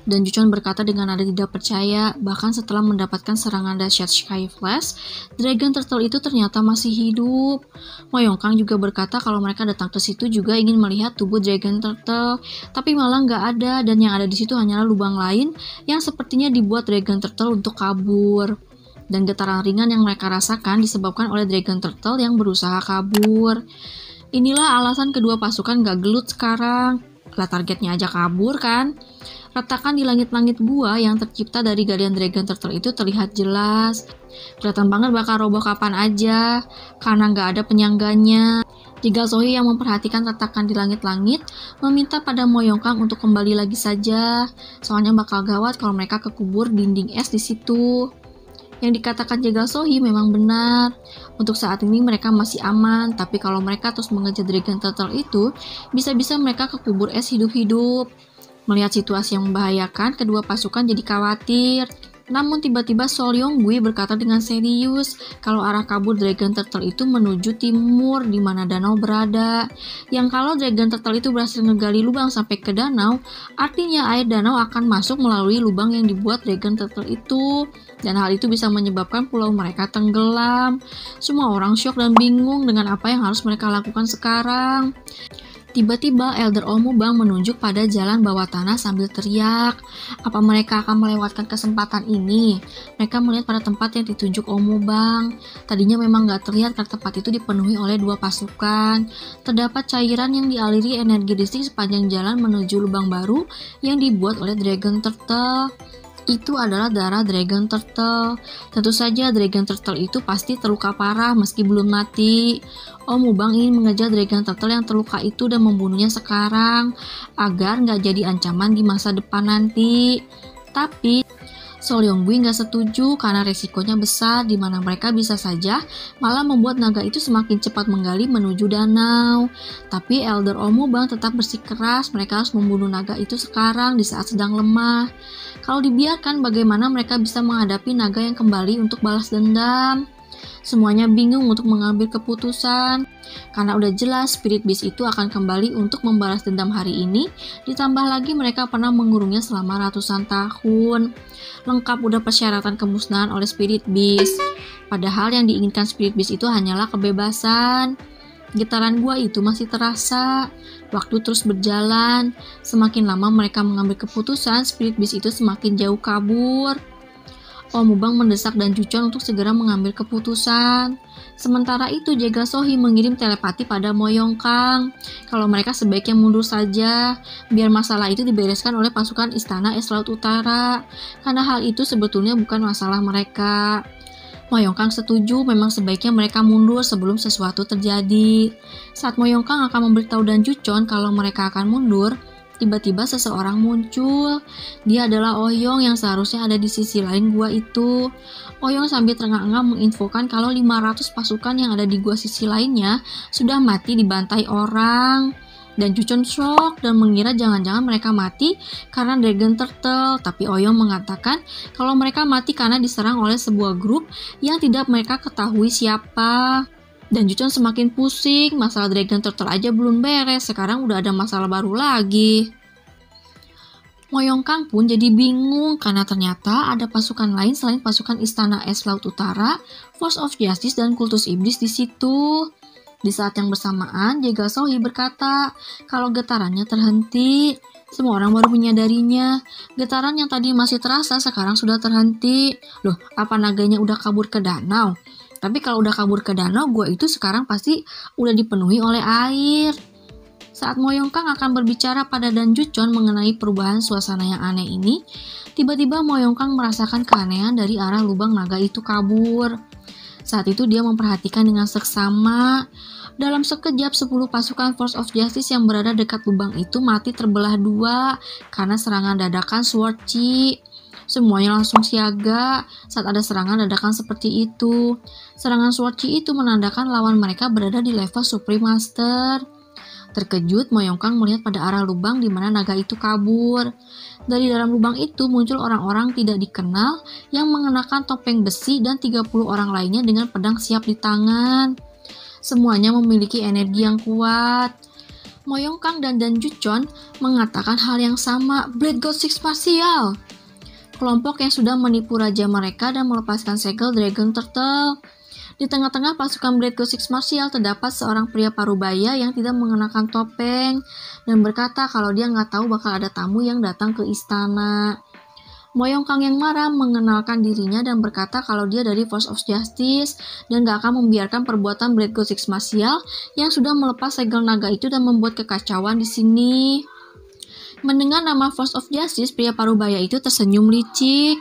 Dan Juchon berkata dengan nada tidak percaya, bahkan setelah mendapatkan serangan dahsyat Sky Flash, Dragon Turtle itu ternyata masih hidup. Mo Yongkang juga berkata kalau mereka datang ke situ juga ingin melihat tubuh Dragon Turtle, tapi malah nggak ada, dan yang ada di situ hanyalah lubang lain yang sepertinya dibuat Dragon Turtle untuk kabur. Dan getaran ringan yang mereka rasakan disebabkan oleh Dragon Turtle yang berusaha kabur. Inilah alasan kedua pasukan gak gelut sekarang. Lah targetnya aja kabur kan? Retakan di langit-langit gua yang tercipta dari galian Dragon Turtle itu terlihat jelas. Kelihatan banget bakal roboh kapan aja, karena nggak ada penyangganya. Jegal Sohee yang memperhatikan retakan di langit-langit, meminta pada Mo Yongkang untuk kembali lagi saja. Soalnya bakal gawat kalau mereka kekubur dinding es di situ. Yang dikatakan Jegal Sohee memang benar. Untuk saat ini mereka masih aman, tapi kalau mereka terus mengejar Dragon Turtle itu, bisa-bisa mereka kekubur es hidup-hidup. Melihat situasi yang membahayakan, kedua pasukan jadi khawatir. Namun tiba-tiba Sol Yonggui berkata dengan serius kalau arah kabur Dragon Turtle itu menuju timur di mana danau berada. Yang kalau Dragon Turtle itu berhasil ngegali lubang sampai ke danau, artinya air danau akan masuk melalui lubang yang dibuat Dragon Turtle itu. Dan hal itu bisa menyebabkan pulau mereka tenggelam. Semua orang syok dan bingung dengan apa yang harus mereka lakukan sekarang. Tiba-tiba Elder Omubang menunjuk pada jalan bawah tanah sambil teriak. Apa mereka akan melewatkan kesempatan ini? Mereka melihat pada tempat yang ditunjuk Omubang. Tadinya memang gak terlihat karena tempat itu dipenuhi oleh dua pasukan. Terdapat cairan yang dialiri energi listrik sepanjang jalan menuju lubang baru yang dibuat oleh Dragon Turtle. Itu adalah darah Dragon Turtle. Tentu saja Dragon Turtle itu pasti terluka parah meski belum mati. Omubang ingin mengejar Dragon Turtle yang terluka itu dan membunuhnya sekarang agar nggak jadi ancaman di masa depan nanti. Tapi Sol Yonggui nggak setuju karena resikonya besar di mana mereka bisa saja malah membuat naga itu semakin cepat menggali menuju danau. Tapi Elder Omubang tetap bersikeras mereka harus membunuh naga itu sekarang di saat sedang lemah. Kalau dibiarkan bagaimana mereka bisa menghadapi naga yang kembali untuk balas dendam? Semuanya bingung untuk mengambil keputusan karena udah jelas Spirit Beast itu akan kembali untuk membalas dendam hari ini, ditambah lagi mereka pernah mengurungnya selama ratusan tahun. Lengkap udah persyaratan kemusnahan oleh Spirit Beast. Padahal yang diinginkan Spirit Beast itu hanyalah kebebasan. Getaran gua itu masih terasa. Waktu terus berjalan. Semakin lama mereka mengambil keputusan, Spirit Beast itu semakin jauh kabur. Omubang mendesak dan Juchon untuk segera mengambil keputusan. Sementara itu Jegal Sohee mengirim telepati pada Mo Yongkang kalau mereka sebaiknya mundur saja biar masalah itu dibereskan oleh pasukan Istana Es Laut Utara karena hal itu sebetulnya bukan masalah mereka. Mo Yongkang setuju memang sebaiknya mereka mundur sebelum sesuatu terjadi. Saat Mo Yongkang akan memberitahu dan Juchon kalau mereka akan mundur, tiba-tiba seseorang muncul. Dia adalah Oyong yang seharusnya ada di sisi lain gua itu. Oyong sambil terengah-engah menginfokan kalau 500 pasukan yang ada di gua sisi lainnya sudah mati dibantai orang. Dan Juchon shock dan mengira jangan-jangan mereka mati karena Dragon Turtle. Tapi Oyong mengatakan kalau mereka mati karena diserang oleh sebuah grup yang tidak mereka ketahui siapa. Dan Juchon semakin pusing, masalah Dragon Turtle aja belum beres, sekarang udah ada masalah baru lagi. Mo Yongkang pun jadi bingung karena ternyata ada pasukan lain selain pasukan Istana Es Laut Utara, Force of Justice dan Kultus Iblis di situ. Di saat yang bersamaan, Jegal Sohee berkata kalau getarannya terhenti. Semua orang baru menyadarinya. Getaran yang tadi masih terasa sekarang sudah terhenti. Loh, apa naganya udah kabur ke danau? Tapi kalau udah kabur ke danau, gua itu sekarang pasti udah dipenuhi oleh air. Saat Mo Yongkang akan berbicara pada Dan Juchon mengenai perubahan suasana yang aneh ini, tiba-tiba Mo Yongkang merasakan keanehan dari arah lubang naga itu kabur. Saat itu dia memperhatikan dengan seksama. Dalam sekejap 10 pasukan Force of Justice yang berada dekat lubang itu mati terbelah dua karena serangan dadakan Sword Chi. Semuanya langsung siaga saat ada serangan dadakan seperti itu. Serangan Sword Chi itu menandakan lawan mereka berada di level Supreme Master. Terkejut, Mo Yongkang melihat pada arah lubang di mana naga itu kabur. Dari dalam lubang itu muncul orang-orang tidak dikenal yang mengenakan topeng besi dan 30 orang lainnya dengan pedang siap di tangan. Semuanya memiliki energi yang kuat. Mo Yongkang dan Dan Juchon mengatakan hal yang sama, Blade God Six Martial. Kelompok yang sudah menipu raja mereka dan melepaskan segel Dragon Turtle. Di tengah-tengah pasukan Blade God Six Martial terdapat seorang pria parubaya yang tidak mengenakan topeng dan berkata kalau dia nggak tahu bakal ada tamu yang datang ke istana. Mo Yongkang yang marah mengenalkan dirinya dan berkata kalau dia dari Force of Justice dan gak akan membiarkan perbuatan Blade God Six Martial yang sudah melepas segel naga itu dan membuat kekacauan di sini. Mendengar nama Force of Justice, pria parubaya itu tersenyum licik.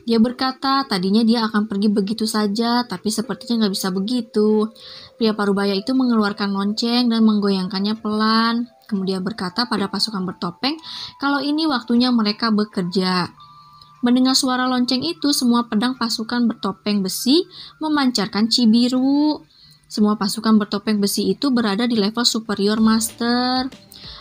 Dia berkata tadinya dia akan pergi begitu saja, tapi sepertinya nggak bisa begitu. Pria parubaya itu mengeluarkan lonceng dan menggoyangkannya pelan. Kemudian berkata pada pasukan bertopeng kalau ini waktunya mereka bekerja. Mendengar suara lonceng itu, semua pedang pasukan bertopeng besi memancarkan chi biru. Semua pasukan bertopeng besi itu berada di level superior master.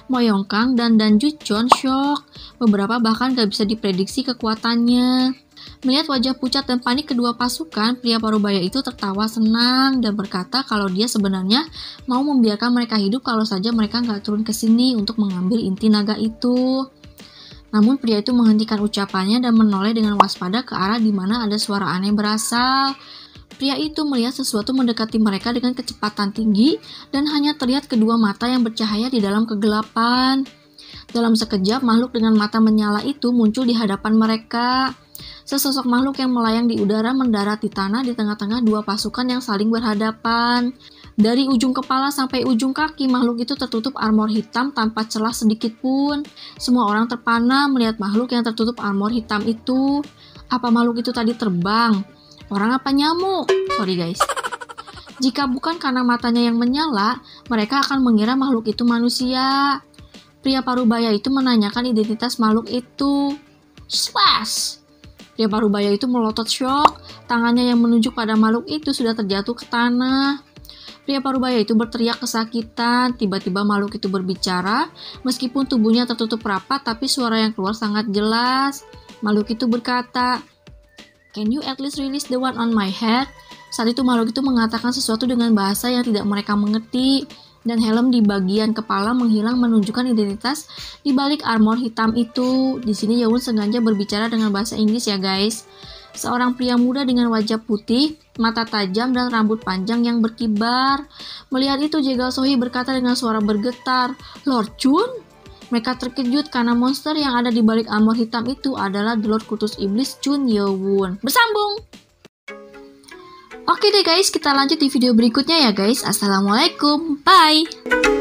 Mo Yongkang dan Dan Juchon shock. Beberapa bahkan gak bisa diprediksi kekuatannya. Melihat wajah pucat dan panik kedua pasukan, pria parubaya itu tertawa senang dan berkata kalau dia sebenarnya mau membiarkan mereka hidup kalau saja mereka gak turun ke sini untuk mengambil inti naga itu. Namun pria itu menghentikan ucapannya dan menoleh dengan waspada ke arah di mana ada suara aneh berasal. Pria itu melihat sesuatu mendekati mereka dengan kecepatan tinggi dan hanya terlihat kedua mata yang bercahaya di dalam kegelapan. Dalam sekejap, makhluk dengan mata menyala itu muncul di hadapan mereka. Sesosok makhluk yang melayang di udara mendarat di tanah di tengah-tengah dua pasukan yang saling berhadapan. Dari ujung kepala sampai ujung kaki, makhluk itu tertutup armor hitam tanpa celah sedikit pun. Semua orang terpana melihat makhluk yang tertutup armor hitam itu. Apa makhluk itu tadi terbang? Orang apa nyamuk? Sorry guys. Jika bukan karena matanya yang menyala, mereka akan mengira makhluk itu manusia. Pria parubaya itu menanyakan identitas makhluk itu. Slash! Pria parubaya itu melotot syok. Tangannya yang menunjuk pada makhluk itu sudah terjatuh ke tanah. Pria parubaya itu berteriak kesakitan. Tiba-tiba makhluk itu berbicara. Meskipun tubuhnya tertutup rapat, tapi suara yang keluar sangat jelas. Makhluk itu berkata, "Can you at least release the one on my head?" Saat itu makhluk itu mengatakan sesuatu dengan bahasa yang tidak mereka mengerti. Dan helm di bagian kepala menghilang menunjukkan identitas di balik armor hitam itu. Di sini Yawun sengaja berbicara dengan bahasa Inggris ya guys. Seorang pria muda dengan wajah putih, mata tajam dan rambut panjang yang berkibar. Melihat itu, Jegal Sohee berkata dengan suara bergetar, "Lord Chun?" Mereka terkejut karena monster yang ada di balik armor hitam itu adalah The Lord Kutus Iblis Chun Yewon. Bersambung! Oke deh guys, kita lanjut di video berikutnya ya guys. Assalamualaikum, bye!